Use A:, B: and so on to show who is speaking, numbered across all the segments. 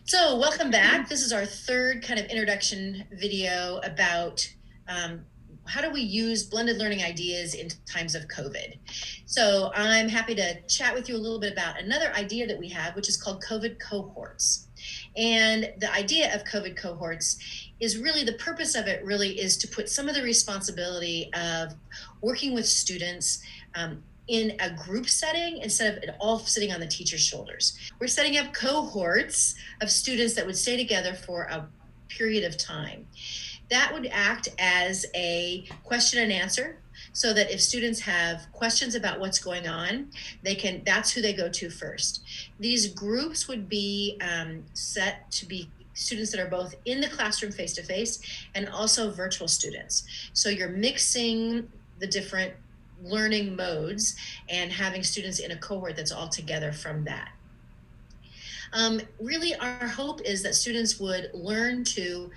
A: So welcome back. This is our third kind of introduction video about how do we use blended learning ideas in times of COVID. So I'm happy to chat with you a little bit about another idea that we have, which is called COVID Cohorts. And the idea of COVID Cohorts is really, the purpose of it really is to put some of the responsibility of working with students in a group setting instead of it all sitting on the teacher's shoulders. We're setting up cohorts of students that would stay together for a period of time. That would act as a question and answer, so that if students have questions about what's going on, that's who they go to first. These groups would be set to be students that are both in the classroom face-to-face and also virtual students. So you're mixing the different learning modes and having students in a cohort that's all together from that. Really, our hope is that students would learn to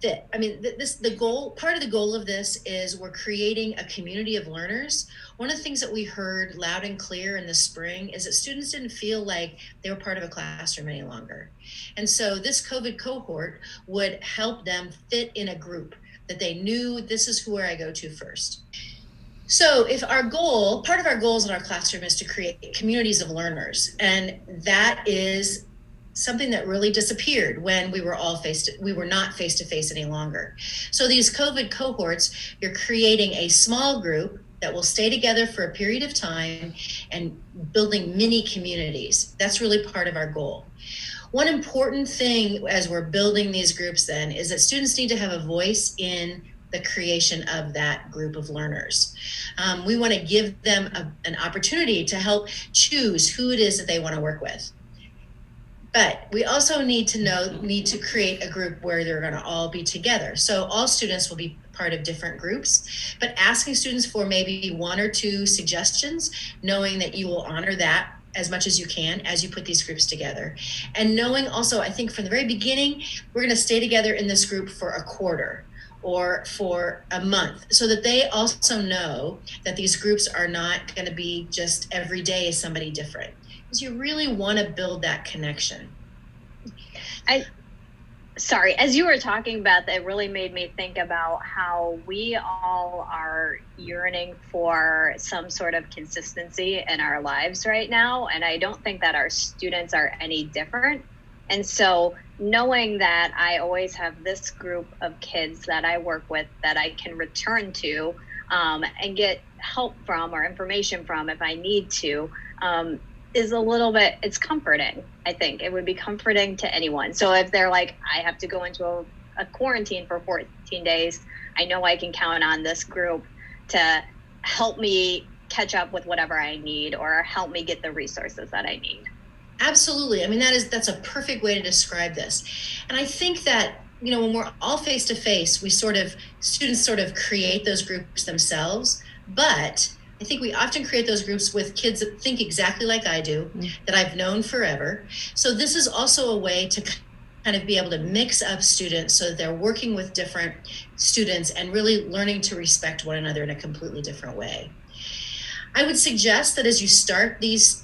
A: fit. I mean, part of the goal of this is we're creating a community of learners. One of the things that we heard loud and clear in the spring is that students didn't feel like they were part of a classroom any longer. And so this COVID cohort would help them fit in a group that they knew, this is where I go to first. So if part of our goals in our classroom is to create communities of learners, and that is something that really disappeared when we were not face-to-face any longer. So these COVID cohorts, you're creating a small group that will stay together for a period of time and building mini communities. That's really part of our goal. One important thing as we're building these groups then is that students need to have a voice in the creation of that group of learners. We want to give them an opportunity to help choose who it is that they want to work with. But we also need to create a group where they're going to all be together. So all students will be part of different groups, but asking students for maybe one or two suggestions, knowing that you will honor that as much as you can as you put these groups together. And knowing also, I think from the very beginning, we're going to stay together in this group for a quarter or for a month, so that they also know that these groups are not going to be just every day is somebody different. Because you really want to build that connection.
B: Sorry, as you were talking about that, it really made me think about how we all are yearning for some sort of consistency in our lives right now. And I don't think that our students are any different. And so knowing that I always have this group of kids that I work with that I can return to and get help from or information from if I need to, is it's comforting. I think it would be comforting to anyone. So if they're like, I have to go into a quarantine for 14 days, I know I can count on this group to help me catch up with whatever I need or help me get the resources that I need.
A: Absolutely. I mean, that's a perfect way to describe this. And I think that, when we're all face to face, students sort of create those groups themselves, but I think we often create those groups with kids that think exactly like I do, that I've known forever. So this is also a way to kind of be able to mix up students so that they're working with different students and really learning to respect one another in a completely different way. I would suggest that as you start these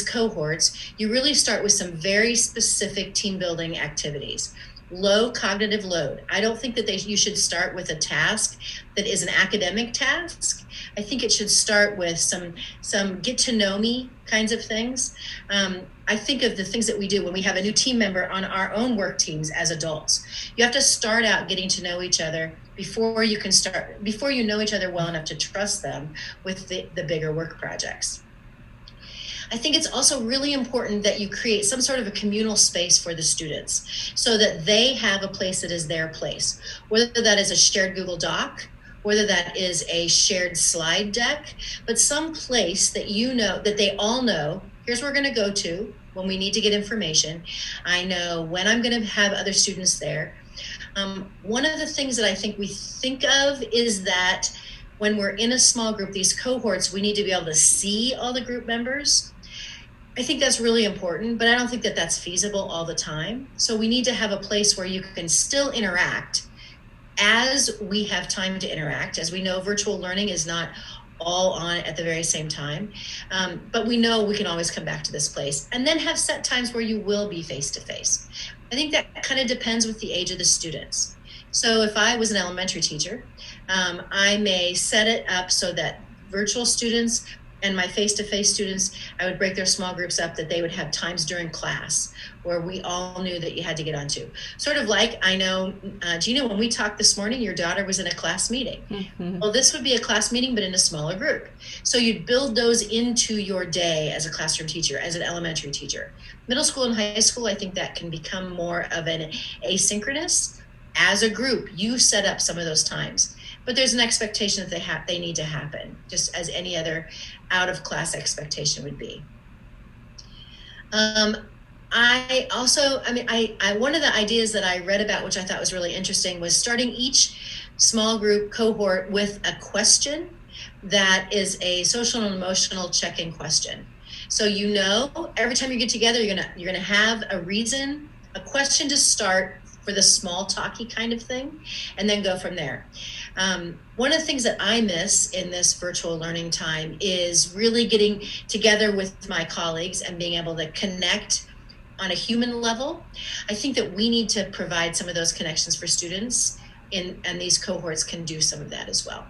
A: cohorts, you really start with some very specific team building activities. Low cognitive load. I don't think that you should start with a task that is an academic task. I think it should start with some get to know me kinds of things. I think of the things that we do when we have a new team member on our own work teams as adults. You have to start out getting to know each other before you know each other well enough to trust them with the bigger work projects. I think it's also really important that you create some sort of a communal space for the students so that they have a place that is their place, whether that is a shared Google Doc, whether that is a shared slide deck, but some place that that they all know, here's where we're going to go to when we need to get information. I know when I'm going to have other students there. One of the things that I think we think of is that when we're in a small group, these cohorts, we need to be able to see all the group members. I think that's really important, but I don't think that that's feasible all the time. So we need to have a place where you can still interact as we have time to interact. As we know, virtual learning is not all on at the very same time. But we know we can always come back to this place, and then have set times where you will be face to face. I think that kind of depends with the age of the students. So if I was an elementary teacher, I may set it up so that virtual students and my face-to-face students, I would break their small groups up that they would have times during class where we all knew that you had to get onto. Sort of like, I know, Gina, when we talked this morning, your daughter was in a class meeting. Mm-hmm. Well, this would be a class meeting, but in a smaller group. So you'd build those into your day as a classroom teacher, as an elementary teacher. Middle school and high school, I think that can become more of an asynchronous. As a group, you set up some of those times. But there's an expectation that they need to happen, just as any other out of class expectation would be. I one of the ideas that I read about, which I thought was really interesting, was starting each small group cohort with a question that is a social and emotional check-in question. So every time you get together, you're gonna have a reason, a question to start for the small talky kind of thing, and then go from there. One of the things that I miss in this virtual learning time is really getting together with my colleagues and being able to connect on a human level. I think that we need to provide some of those connections for students, and these cohorts can do some of that as well.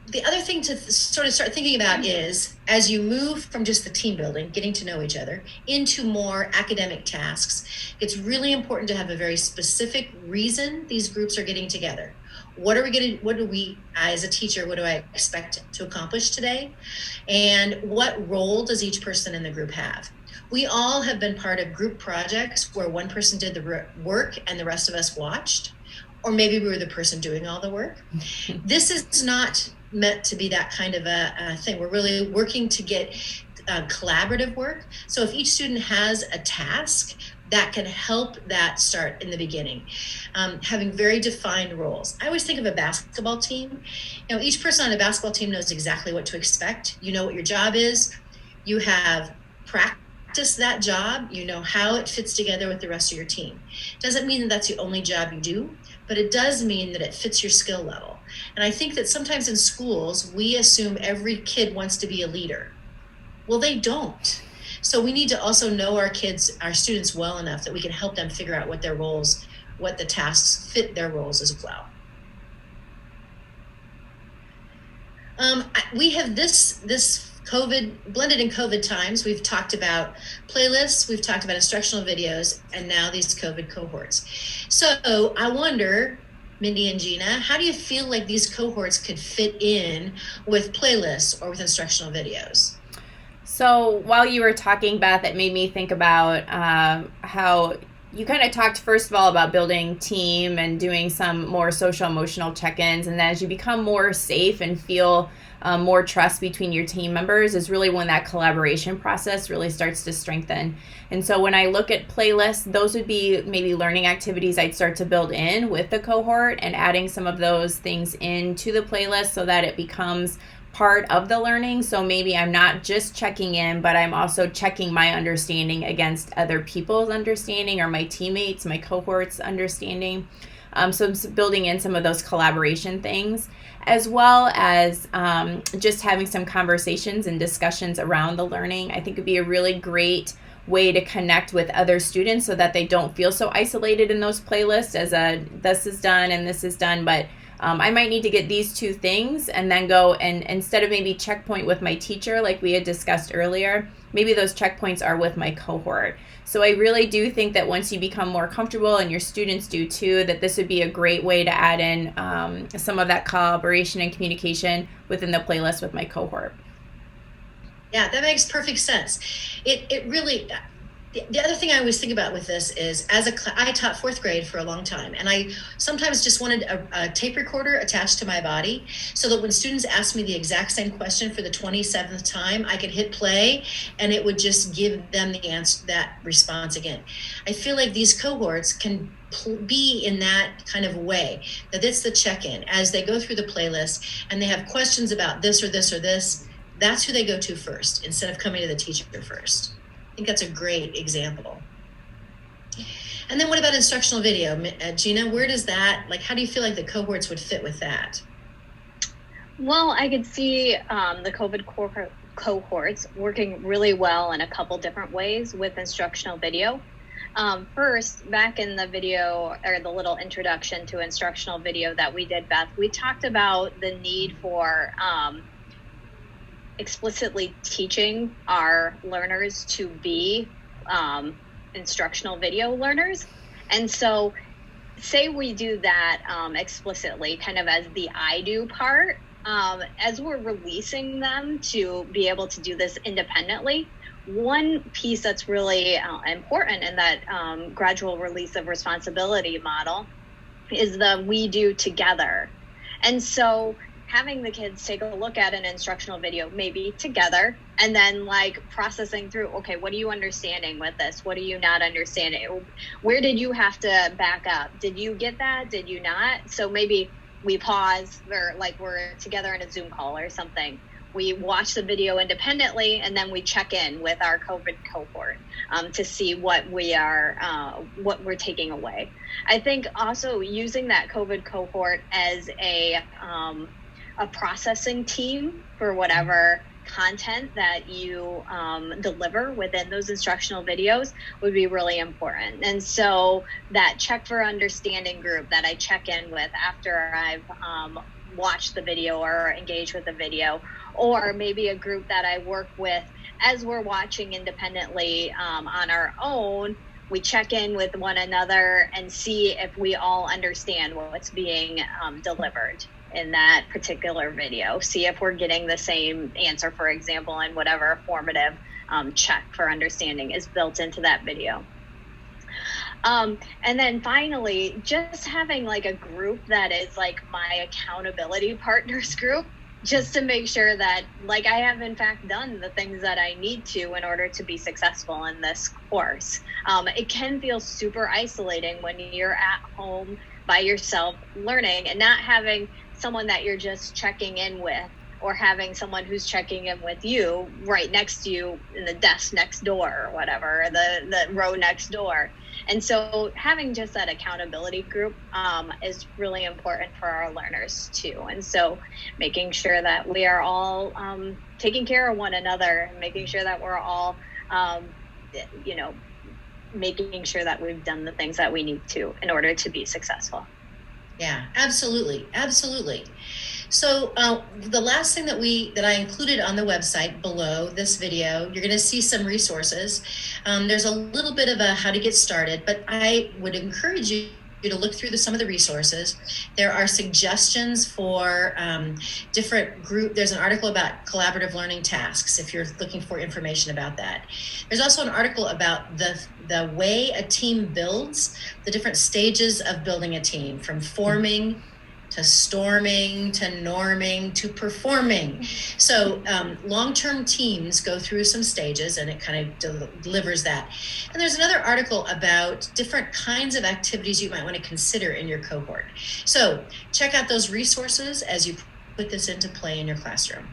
A: The other thing to sort of start thinking about is, as you move from just the team building, getting to know each other, into more academic tasks, it's really important to have a very specific reason these groups are getting together. What do we, as a teacher, what do I expect to accomplish today? And what role does each person in the group have? We all have been part of group projects where one person did the work and the rest of us watched, or maybe we were the person doing all the work. This is not meant to be that kind of a thing. We're really working to get collaborative work. So if each student has a task, that can help that start in the beginning. Having very defined roles. I always think of a basketball team. Each person on a basketball team knows exactly what to expect. You know what your job is. You have practiced that job. You know how it fits together with the rest of your team. Doesn't mean that that's the only job you do, but it does mean that it fits your skill level. And I think that sometimes in schools, we assume every kid wants to be a leader. Well, they don't. So we need to also know our students well enough that we can help them figure out what their roles, what the tasks fit their roles as well. We have this COVID, blended in COVID times, we've talked about playlists, we've talked about instructional videos, and now these COVID cohorts. So I wonder, Mindy and Gina, how do you feel like these cohorts could fit in with playlists or with instructional videos?
C: So while you were talking, Beth, it made me think about how you kind of talked, first of all, about building team and doing some more social emotional check-ins. And then as you become more safe and feel more trust between your team members is really when that collaboration process really starts to strengthen. And so when I look at playlists, those would be maybe learning activities I'd start to build in with the cohort and adding some of those things into the playlist so that it becomes part of the learning. So maybe I'm not just checking in, but I'm also checking my understanding against other people's understanding or my teammates, my cohort's understanding. So I'm building in some of those collaboration things, as well as just having some conversations and discussions around the learning. I think it'd be a really great way to connect with other students so that they don't feel so isolated in those playlists as this is done and this is done, but I might need to get these two things and then go and instead of maybe checkpoint with my teacher like we had discussed earlier, maybe those checkpoints are with my cohort. So I really do think that once you become more comfortable, and your students do too, that this would be a great way to add in some of that collaboration and communication within the playlist with my cohort.
A: Yeah, that makes perfect sense. It really, the other thing I always think about with this is, I taught fourth grade for a long time, and I sometimes just wanted a tape recorder attached to my body so that when students asked me the exact same question for the 27th time, I could hit play and it would just give them the answer, that response again. I feel like these cohorts can be in that kind of way, that it's the check-in as they go through the playlist and they have questions about this or this or this. That's who they go to first instead of coming to the teacher first. I think that's a great example. And then what about instructional video? Gina, where does that, how do you feel like the cohorts would fit with that?
B: Well, I could see the COVID cohorts working really well in a couple different ways with instructional video. First, back in the video or the little introduction to instructional video that we did, Beth, we talked about the need for explicitly teaching our learners to be instructional video learners. And so say we do that explicitly, kind of as the I do part, as we're releasing them to be able to do this independently. One piece that's really important in that gradual release of responsibility model is the we do together. And so having the kids take a look at an instructional video, maybe together, and then like processing through, okay, what are you understanding with this? What are you not understanding? Where did you have to back up? Did you get that? Did you not? So maybe we pause, or like we're together in a Zoom call or something. We watch the video independently, and then we check in with our COVID cohort to see what we're taking away. I think also using that COVID cohort as a processing team for whatever content that you deliver within those instructional videos would be really important. And so that check for understanding group that I check in with after I've watched the video or engaged with the video, or maybe a group that I work with as we're watching independently on our own, we check in with one another and see if we all understand what's being delivered in that particular video. See if we're getting the same answer, for example, in whatever formative check for understanding is built into that video. And then finally, just having like a group that is like my accountability partners group, just to make sure that like I have in fact done the things that I need to in order to be successful in this course. It can feel super isolating when you're at home by yourself learning and not having someone that you're just checking in with, or having someone who's checking in with you right next to you in the desk next door or whatever, or the row next door. And so having just that accountability group is really important for our learners too. And so making sure that we are all taking care of one another, making sure that we're all, making sure that we've done the things that we need to in order to be successful.
A: Yeah, absolutely. Absolutely. So the last thing that I included on the website below this video, you're going to see some resources. There's a little bit of a how to get started, but I would encourage you to look through some of the resources. There are suggestions for different group. There's an article about collaborative learning tasks if you're looking for information about that. There's also an article about the way a team builds, the different stages of building a team, from forming to storming to norming to performing. So long-term teams go through some stages, and it kind of delivers that. And there's another article about different kinds of activities you might want to consider in your cohort. So check out those resources as you put this into play in your classroom.